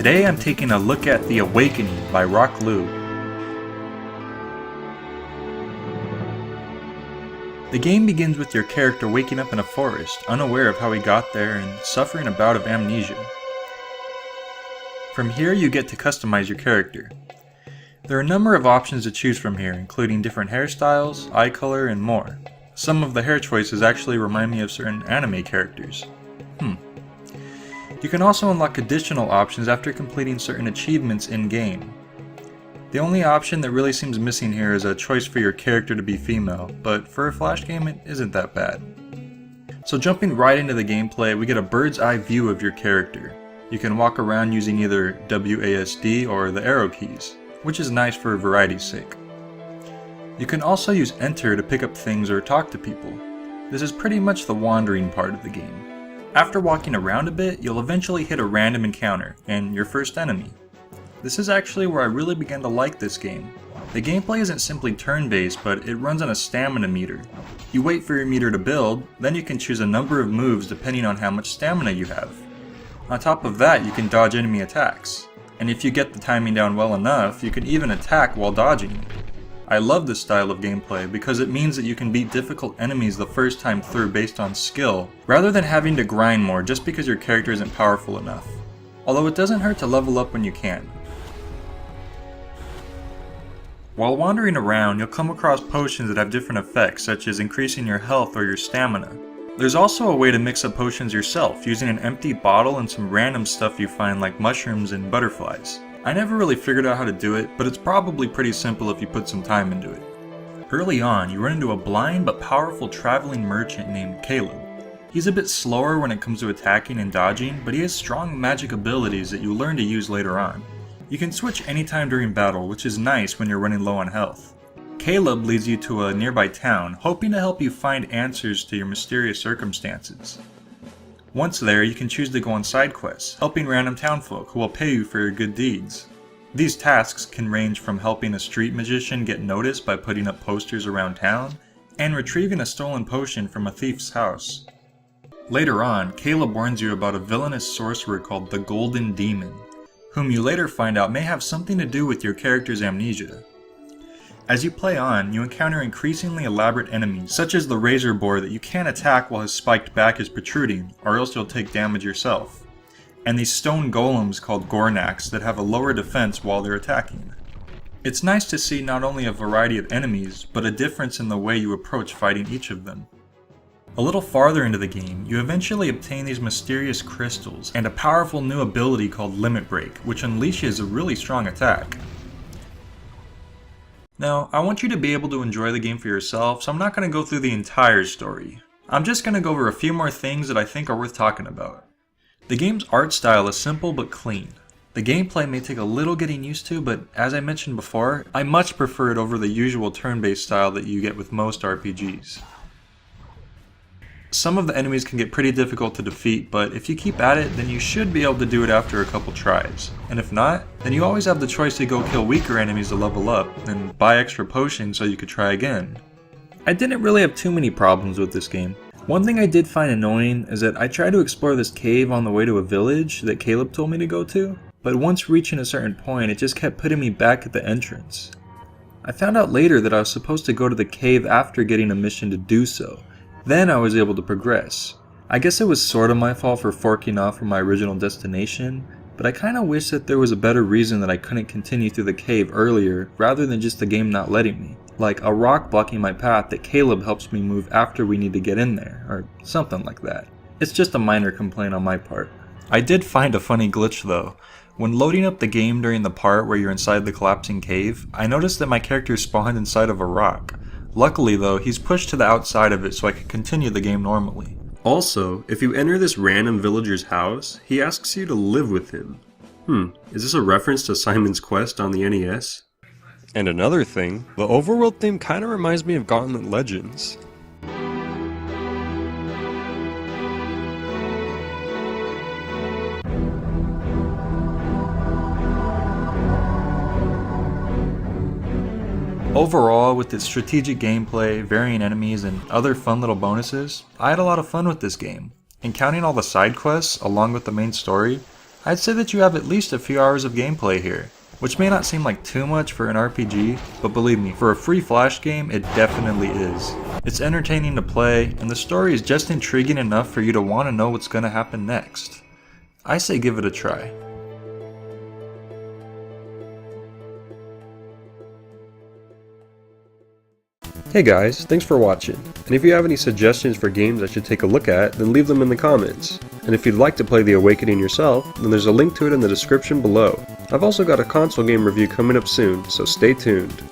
Today I'm taking a look at The Awakening by Rock Lee. The game begins with your character waking up in a forest, unaware of how he got there and suffering a bout of amnesia. From here you get to customize your character. There are a number of options to choose from here, including different hairstyles, eye color, and more. Some of the hair choices actually remind me of certain anime characters. You can also unlock additional options after completing certain achievements in-game. The only option that really seems missing here is a choice for your character to be female, but for a Flash game it isn't that bad. So jumping right into the gameplay, we get a bird's eye view of your character. You can walk around using either WASD or the arrow keys, which is nice for variety's sake. You can also use enter to pick up things or talk to people. This is pretty much the wandering part of the game. After walking around a bit, you'll eventually hit a random encounter, and your first enemy. This is actually where I really began to like this game. The gameplay isn't simply turn-based, but it runs on a stamina meter. You wait for your meter to build, then you can choose a number of moves depending on how much stamina you have. On top of that, you can dodge enemy attacks. And if you get the timing down well enough, you can even attack while dodging. I love this style of gameplay because it means that you can beat difficult enemies the first time through based on skill, rather than having to grind more just because your character isn't powerful enough. Although it doesn't hurt to level up when you can. While wandering around, you'll come across potions that have different effects, such as increasing your health or your stamina. There's also a way to mix up potions yourself, using an empty bottle and some random stuff you find like mushrooms and butterflies. I never really figured out how to do it, but it's probably pretty simple if you put some time into it. Early on, you run into a blind but powerful traveling merchant named Caleb. He's a bit slower when it comes to attacking and dodging, but he has strong magic abilities that you learn to use later on. You can switch anytime during battle, which is nice when you're running low on health. Caleb leads you to a nearby town, hoping to help you find answers to your mysterious circumstances. Once there, you can choose to go on side quests, helping random townfolk who will pay you for your good deeds. These tasks can range from helping a street magician get noticed by putting up posters around town, and retrieving a stolen potion from a thief's house. Later on, Caleb warns you about a villainous sorcerer called the Golden Demon, whom you later find out may have something to do with your character's amnesia. As you play on, you encounter increasingly elaborate enemies, such as the razor boar that you can't attack while his spiked back is protruding, or else you'll take damage yourself, and these stone golems called Gornaks that have a lower defense while they're attacking. It's nice to see not only a variety of enemies, but a difference in the way you approach fighting each of them. A little farther into the game, you eventually obtain these mysterious crystals, and a powerful new ability called Limit Break, which unleashes a really strong attack. Now, I want you to be able to enjoy the game for yourself, so I'm not going to go through the entire story. I'm just going to go over a few more things that I think are worth talking about. The game's art style is simple but clean. The gameplay may take a little getting used to, but as I mentioned before, I much prefer it over the usual turn-based style that you get with most RPGs. Some of the enemies can get pretty difficult to defeat, but if you keep at it, then you should be able to do it after a couple tries. And if not, then you always have the choice to go kill weaker enemies to level up, and buy extra potions so you could try again. I didn't really have too many problems with this game. One thing I did find annoying is that I tried to explore this cave on the way to a village that Caleb told me to go to, but once reaching a certain point, it just kept putting me back at the entrance. I found out later that I was supposed to go to the cave after getting a mission to do so. Then I was able to progress. I guess it was sorta my fault for forking off from my original destination, but I kinda wish that there was a better reason that I couldn't continue through the cave earlier rather than just the game not letting me. Like a rock blocking my path that Caleb helps me move after we need to get in there, or something like that. It's just a minor complaint on my part. I did find a funny glitch though. When loading up the game during the part where you're inside the collapsing cave, I noticed that my character spawned inside of a rock. Luckily though, he's pushed to the outside of it so I can continue the game normally. Also, if you enter this random villager's house, he asks you to live with him. Is this a reference to Simon's Quest on the NES? And another thing, the overworld theme kinda reminds me of Gauntlet Legends. Overall, with its strategic gameplay, varying enemies, and other fun little bonuses, I had a lot of fun with this game. And counting all the side quests along with the main story, I'd say that you have at least a few hours of gameplay here, which may not seem like too much for an RPG, but believe me, for a free Flash game, it definitely is. It's entertaining to play, and the story is just intriguing enough for you to want to know what's going to happen next. I say give it a try. Hey guys, thanks for watching, and if you have any suggestions for games I should take a look at, then leave them in the comments. And if you'd like to play The Awakening yourself, then there's a link to it in the description below. I've also got a console game review coming up soon, so stay tuned.